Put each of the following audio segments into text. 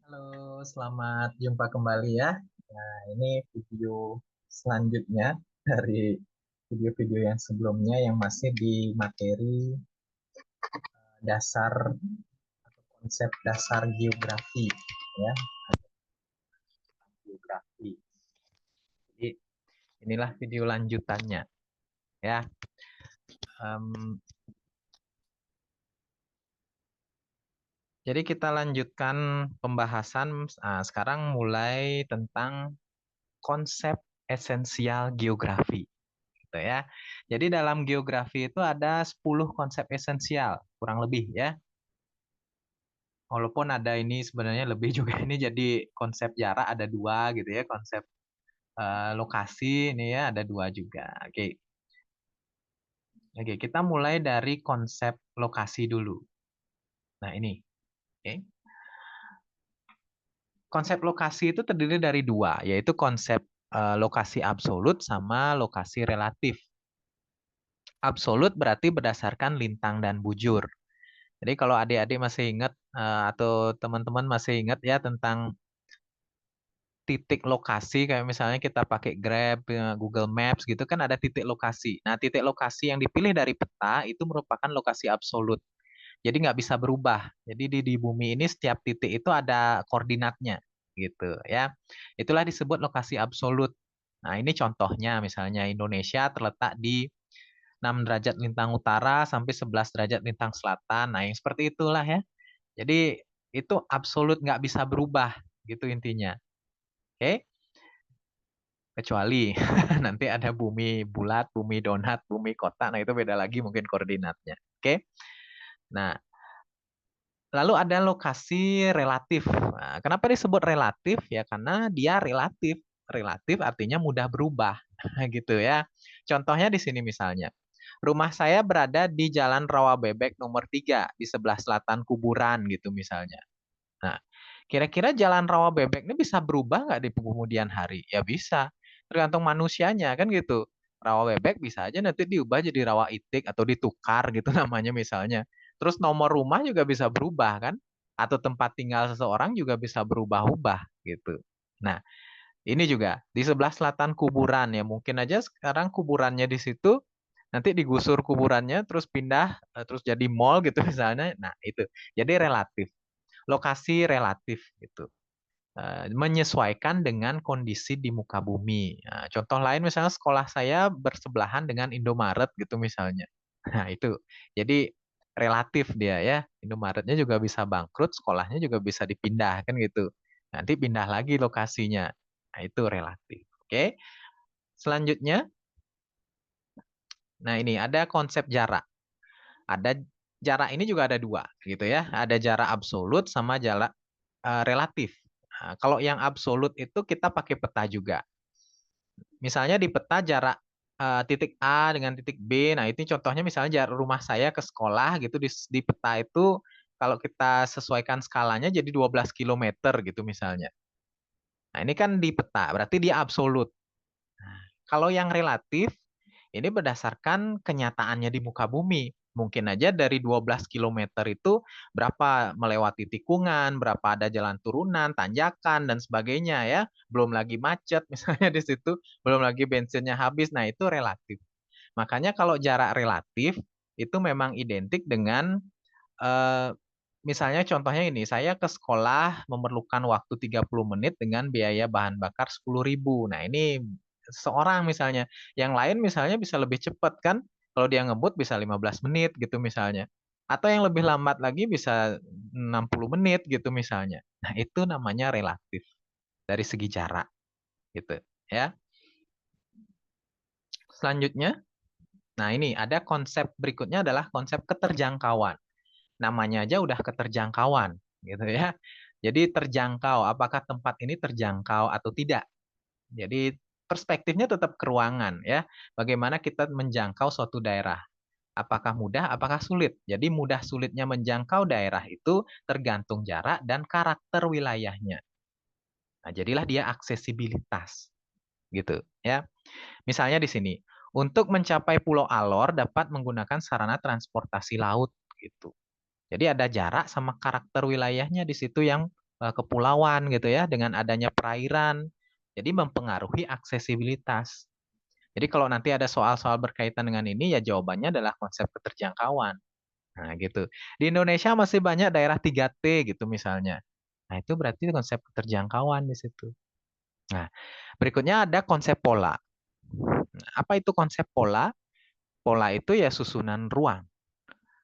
Halo, selamat jumpa kembali ya. Nah, ini video selanjutnya dari video-video yang sebelumnya yang masih di materi dasar atau konsep dasar geografi ya, geografi. Jadi inilah video lanjutannya ya. Em, jadi kita lanjutkan pembahasan sekarang mulai tentang konsep esensial geografi. Gitu ya. Jadi dalam geografi itu ada 10 konsep esensial, kurang lebih ya. Walaupun ada ini sebenarnya lebih juga ini jadi konsep jarak ada dua gitu ya, konsep lokasi ini ya ada dua juga. Oke. Oke, kita mulai dari konsep lokasi dulu. Nah, ini. Oke. Konsep lokasi itu terdiri dari dua, yaitu konsep lokasi absolut sama lokasi relatif. Absolut berarti berdasarkan lintang dan bujur. Jadi kalau adik-adik masih ingat atau teman-teman masih ingat ya tentang titik lokasi kayak misalnya kita pakai Grab, Google Maps gitu kan ada titik lokasi. Nah, titik lokasi yang dipilih dari peta itu merupakan lokasi absolut. Jadi nggak bisa berubah. Jadi di bumi ini setiap titik itu ada koordinatnya gitu ya. Itulah disebut lokasi absolut. Nah, ini contohnya misalnya Indonesia terletak di 6 derajat lintang utara sampai 11 derajat lintang selatan. Nah, yang seperti itulah ya. Jadi itu absolut nggak bisa berubah gitu intinya. Oke? Kecuali nanti ada bumi bulat, bumi donat, bumi kotak. Nah, itu beda lagi mungkin koordinatnya. Oke? Nah, lalu ada lokasi relatif. Nah, kenapa disebut relatif? Ya karena dia relatif. Relatif artinya mudah berubah gitu ya. Contohnya di sini misalnya. Rumah saya berada di Jalan Rawabebek nomor 3 di sebelah selatan kuburan gitu misalnya. Nah, kira-kira jalan rawa bebek ini bisa berubah nggak di kemudian hari? Ya bisa, tergantung manusianya kan gitu. Rawa bebek bisa aja nanti diubah jadi rawa itik atau ditukar gitu namanya misalnya. Terus nomor rumah juga bisa berubah kan? Atau tempat tinggal seseorang juga bisa berubah-ubah gitu. Nah, ini juga di sebelah selatan kuburan ya. Mungkin aja sekarang kuburannya di situ nanti digusur kuburannya terus pindah terus jadi mall gitu misalnya. Nah, itu. Jadi relatif lokasi relatif gitu. Menyesuaikan dengan kondisi di muka bumi. Nah, contoh lain misalnya sekolah saya bersebelahan dengan Indomaret gitu misalnya. Nah, itu. Jadi relatif dia ya. Indomaretnya juga bisa bangkrut, sekolahnya juga bisa dipindah kan gitu. Nanti pindah lagi lokasinya. Nah, itu relatif. Oke. Selanjutnya, nah ini ada konsep jarak. Ada jarak ini juga ada dua gitu ya. Ada jarak absolut sama jarak relatif. Nah, kalau yang absolut itu kita pakai peta juga. Misalnya di peta jarak titik A dengan titik B. Nah, itu contohnya misalnya jarak rumah saya ke sekolah gitu di peta itu kalau kita sesuaikan skalanya jadi 12 kilometer gitu misalnya. Nah, ini kan di peta, berarti dia absolut. Nah, kalau yang relatif, ini berdasarkan kenyataannya di muka bumi. Mungkin aja dari 12 kilometer itu berapa melewati tikungan, berapa ada jalan turunan, tanjakan, dan sebagainya ya. Belum lagi macet misalnya di situ, belum lagi bensinnya habis. Nah, itu relatif. Makanya kalau jarak relatif itu memang identik dengan eh, misalnya contohnya ini, saya ke sekolah memerlukan waktu 30 menit dengan biaya bahan bakar 10.000. Nah, ini seorang misalnya. Yang lain misalnya bisa lebih cepat kan? Kalau dia ngebut bisa 15 menit gitu misalnya. Atau yang lebih lambat lagi bisa 60 menit gitu misalnya. Nah, itu namanya relatif dari segi jarak gitu ya. Selanjutnya, nah ini ada konsep berikutnya adalah konsep keterjangkauan. Namanya aja udah keterjangkauan gitu ya. Jadi terjangkau, apakah tempat ini terjangkau atau tidak. Jadi perspektifnya tetap ke ruangan ya. Bagaimana kita menjangkau suatu daerah. Apakah mudah, apakah sulit. Jadi mudah sulitnya menjangkau daerah itu tergantung jarak dan karakter wilayahnya. Nah, jadilah dia aksesibilitas gitu ya. Misalnya di sini, untuk mencapai Pulau Alor dapat menggunakan sarana transportasi laut gitu. Jadi ada jarak sama karakter wilayahnya di situ yang kepulauan gitu ya, dengan adanya perairan. Jadi mempengaruhi aksesibilitas. Jadi kalau nanti ada soal-soal berkaitan dengan ini, ya jawabannya adalah konsep keterjangkauan. Nah, gitu. Di Indonesia masih banyak daerah 3T gitu misalnya. Nah, itu berarti konsep keterjangkauan di situ. Nah, berikutnya ada konsep pola. Nah, apa itu konsep pola? Pola itu ya susunan ruang.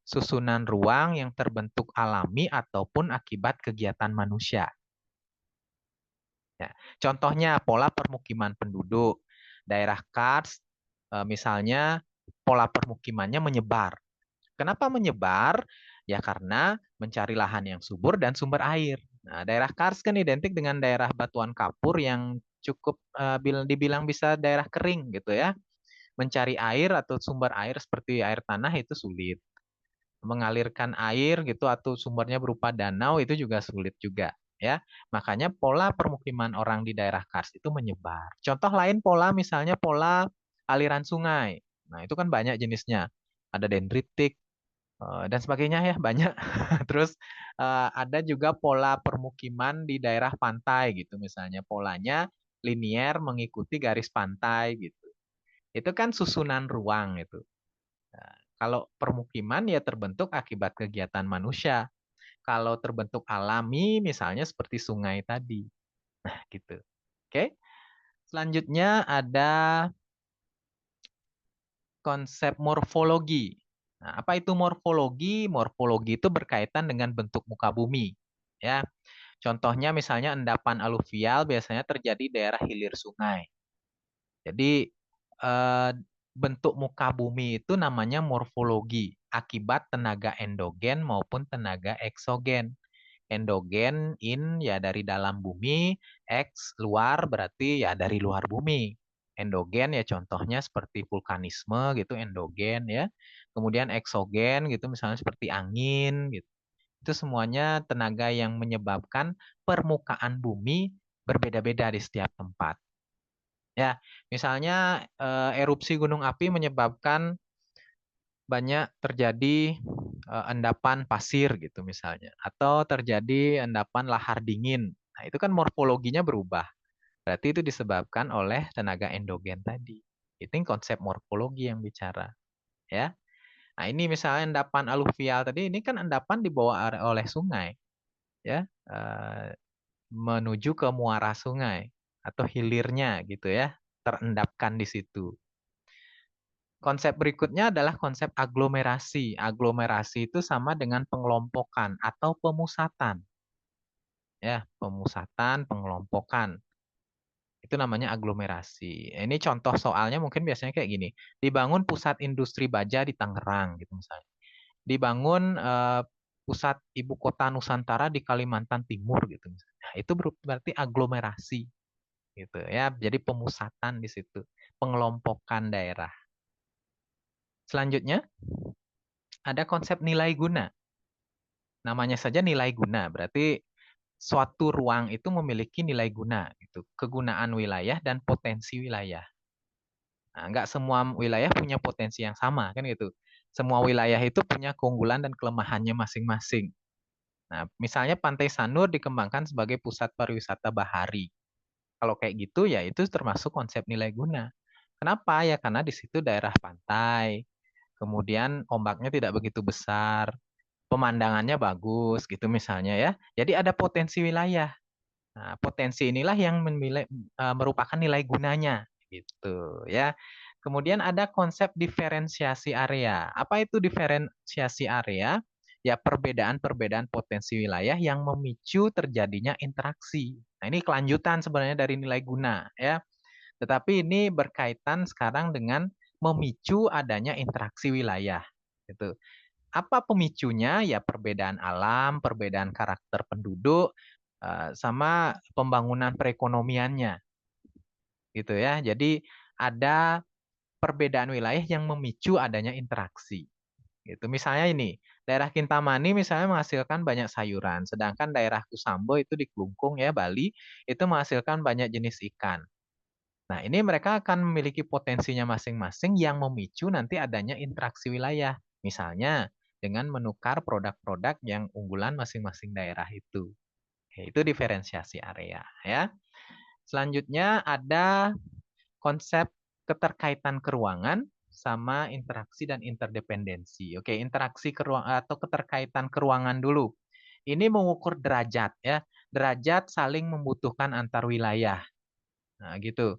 Susunan ruang yang terbentuk alami ataupun akibat kegiatan manusia. Ya. Contohnya pola permukiman penduduk. Daerah Kars, misalnya pola permukimannya menyebar. Kenapa menyebar? Ya karena mencari lahan yang subur dan sumber air. Nah, daerah Kars kan identik dengan daerah batuan kapur yang cukup dibilang bisa daerah kering gitu ya. Mencari air atau sumber air seperti air tanah itu sulit. Mengalirkan air gitu atau sumbernya berupa danau itu juga sulit juga ya. Makanya pola permukiman orang di daerah Kars itu menyebar. Contoh lain pola misalnya pola aliran sungai. Nah, itu kan banyak jenisnya. Ada dendritik dan sebagainya ya, banyak. Terus ada juga pola permukiman di daerah pantai gitu misalnya. Polanya linier mengikuti garis pantai gitu. Itu kan susunan ruang itu. Nah, kalau permukiman ya terbentuk akibat kegiatan manusia. Kalau terbentuk alami, misalnya seperti sungai tadi. Nah, gitu. Oke. Selanjutnya ada konsep morfologi. Nah, apa itu morfologi? Morfologi itu berkaitan dengan bentuk muka bumi. Ya, contohnya misalnya endapan aluvial biasanya terjadi di daerah hilir sungai. Jadi eh, bentuk muka bumi itu namanya morfologi akibat tenaga endogen maupun tenaga eksogen. Endogen in ya dari dalam bumi, X luar berarti ya dari luar bumi. Endogen ya contohnya seperti vulkanisme gitu endogen ya. Kemudian eksogen gitu misalnya seperti angin gitu. Itu semuanya tenaga yang menyebabkan permukaan bumi berbeda-beda di setiap tempat. Ya, misalnya erupsi gunung api menyebabkan banyak terjadi endapan pasir gitu misalnya, atau terjadi endapan lahar dingin. Nah, itu kan morfologinya berubah. Berarti itu disebabkan oleh tenaga endogen tadi. Itu konsep morfologi yang bicara, ya. Nah, ini misalnya endapan aluvial tadi, ini kan endapan dibawa oleh sungai, ya, menuju ke muara sungai atau hilirnya gitu ya, terendapkan di situ. Konsep berikutnya adalah konsep aglomerasi. Aglomerasi itu sama dengan pengelompokan atau pemusatan. Ya, pemusatan, pengelompokan. Itu namanya aglomerasi. Ini contoh soalnya mungkin biasanya kayak gini. Dibangun pusat industri baja di Tangerang gitu misalnya. Dibangun pusat ibu kota Nusantara di Kalimantan Timur gitu misalnya. Nah, itu berarti aglomerasi gitu ya. Jadi pemusatan di situ, pengelompokan daerah. Selanjutnya ada konsep nilai guna. Namanya saja nilai guna, berarti suatu ruang itu memiliki nilai guna, gitu. Kegunaan wilayah dan potensi wilayah. Nah, nggak semua wilayah punya potensi yang sama, kan gitu. Semua wilayah itu punya keunggulan dan kelemahannya masing-masing. Nah, misalnya Pantai Sanur dikembangkan sebagai pusat pariwisata bahari. Kalau kayak gitu, ya itu termasuk konsep nilai guna. Kenapa? Ya karena di situ daerah pantai, kemudian ombaknya tidak begitu besar, pemandangannya bagus gitu misalnya ya. Jadi ada potensi wilayah. Nah, potensi inilah yang merupakan nilai gunanya gitu ya. Kemudian ada konsep diferensiasi area. Apa itu diferensiasi area? Ya perbedaan-perbedaan potensi wilayah yang memicu terjadinya interaksi. Nah, ini kelanjutan sebenarnya dari nilai guna ya. Tetapi ini berkaitan sekarang dengan memicu adanya interaksi wilayah gitu. Apa pemicunya? Ya perbedaan alam, perbedaan karakter penduduk, sama pembangunan perekonomiannya, gitu ya. Jadi ada perbedaan wilayah yang memicu adanya interaksi. Gitu. Misalnya ini, daerah Kintamani misalnya menghasilkan banyak sayuran, sedangkan daerah Kusambo itu di Klungkung ya Bali itu menghasilkan banyak jenis ikan. Nah, ini mereka akan memiliki potensinya masing-masing yang memicu nanti adanya interaksi wilayah. Misalnya dengan menukar produk-produk yang unggulan masing-masing daerah itu. Oke, itu diferensiasi area ya. Selanjutnya ada konsep keterkaitan keruangan sama interaksi dan interdependensi. Oke, interaksi atau keterkaitan keruangan dulu. Ini mengukur derajat ya. Derajat saling membutuhkan antar wilayah. Nah, gitu.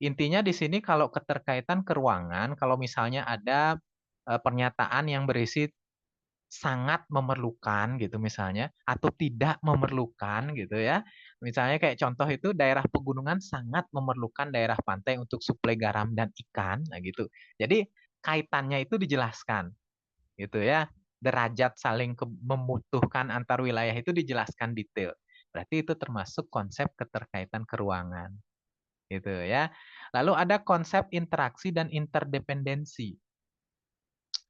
Intinya di sini kalau keterkaitan keruangan, kalau misalnya ada pernyataan yang berisi sangat memerlukan gitu misalnya atau tidak memerlukan gitu ya. Misalnya kayak contoh itu daerah pegunungan sangat memerlukan daerah pantai untuk suplai garam dan ikan, nah gitu. Jadi kaitannya itu dijelaskan gitu ya. Derajat saling membutuhkan antar wilayah itu dijelaskan detail. Berarti itu termasuk konsep keterkaitan keruangan gitu ya. Lalu ada konsep interaksi dan interdependensi.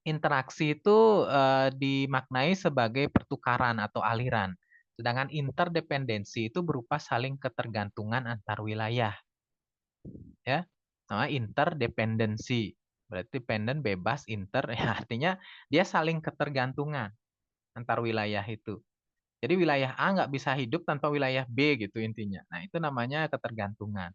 Interaksi itu dimaknai sebagai pertukaran atau aliran. Sedangkan interdependensi itu berupa saling ketergantungan antar wilayah. Ya, sama interdependensi. Berarti dependent bebas, inter ya artinya dia saling ketergantungan antar wilayah itu. Jadi wilayah A nggak bisa hidup tanpa wilayah B gitu intinya. Nah, itu namanya ketergantungan.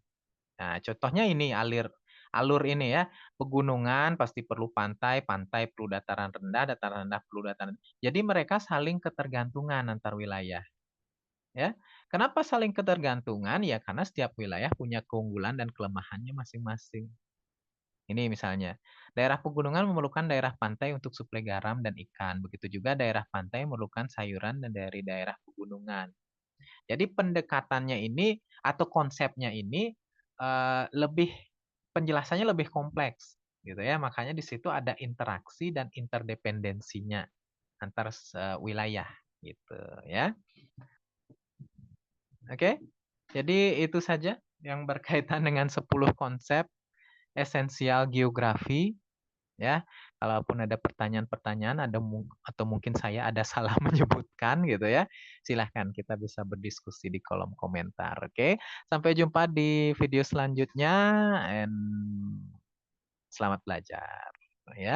Nah, contohnya ini alur ini ya, pegunungan pasti perlu pantai, pantai perlu dataran rendah perlu dataran. Jadi mereka saling ketergantungan antar wilayah, ya. Kenapa saling ketergantungan? Ya karena setiap wilayah punya keunggulan dan kelemahannya masing-masing. Ini misalnya, daerah pegunungan memerlukan daerah pantai untuk suplai garam dan ikan. Begitu juga daerah pantai memerlukan sayuran dan dari daerah pegunungan. Jadi pendekatannya ini atau konsepnya ini lebih penjelasannya lebih kompleks gitu ya. Makanya di situ ada interaksi dan interdependensinya antar wilayah gitu ya. Oke. Jadi itu saja yang berkaitan dengan 10 konsep esensial geografi ya. Kalaupun ada pertanyaan-pertanyaan atau mungkin saya ada salah menyebutkan gitu ya, silahkan kita bisa berdiskusi di kolom komentar. Oke, sampai jumpa di video selanjutnya and selamat belajar ya.